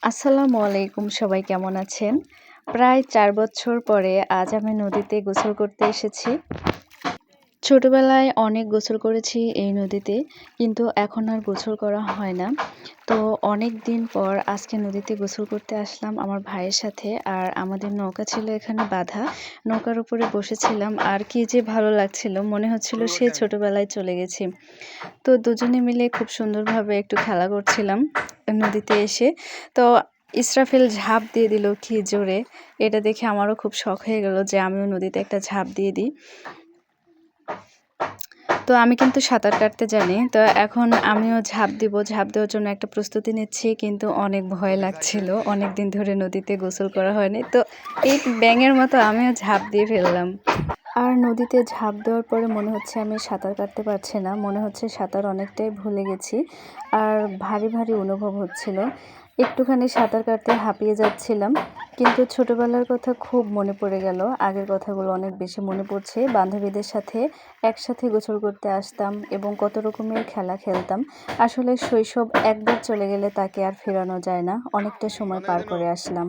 আসসালামু আলাইকুম, সবাই কেমন আছেন? প্রায় ৪ বছর পরে আজ আমি নদীতে গোসল করতে এসেছি। ছোটবেলায় অনেক গোসল করেছি এই নদীতে, কিন্তু এখন আর গোসল করা হয় না। তো অনেকদিন পর আজকে নদীতে গোসল করতে আসলাম আমার ভাইয়ের সাথে। আর আমাদের নৌকা ছিল এখানে বাঁধা। নৌকার উপরে বসেছিলাম আর কি যে ভালো লাগছিল, মনে হচ্ছিল সেই ছোটবেলায় চলে গেছি। তো দুজনে মিলে খুব সুন্দরভাবে একটু খেলা করছিলাম নদীতে এসে। তো ইসরাফিল ঝাঁপ দিয়ে দিল কি জোরে! এটা দেখে আমারও খুব শখ হয়ে গেল যে আমিও নদীতে একটা ঝাঁপ দিয়ে দিই। তো আমি কিন্তু সাঁতার কাটতে জানি। তো এখন আমিও ঝাঁপ দিব। ঝাঁপ দেওয়ার জন্য একটা প্রস্তুতি নিচ্ছি, কিন্তু অনেক ভয় লাগছিল। অনেকদিন ধরে নদীতে গোসল করা হয়নি। তো এই ব্যাঙের মতো আমিও ঝাঁপ দিয়ে ফেললাম। আর নদীতে ঝাঁপ দেওয়ার পরে মনে হচ্ছে আমি সাঁতার কাটতে পারছি না। মনে হচ্ছে সাঁতার অনেকটাই ভুলে গেছি। আর ভারী, ভারী অনুভব হচ্ছিল। একটুখানি সাঁতার কাটতে হাঁপিয়ে যাচ্ছিলাম। কিন্তু ছোটবেলার কথা খুব মনে পড়ে গেল। আগের কথাগুলো অনেক বেশি মনে পড়ছে। বান্ধবীদের সাথে একসাথে গোসল করতে আসতাম এবং কত রকমের খেলা খেলতাম। আসলে শৈশব একবার চলে গেলে তাকে আর ফেরানো যায় না। অনেকটা সময় পার করে আসলাম।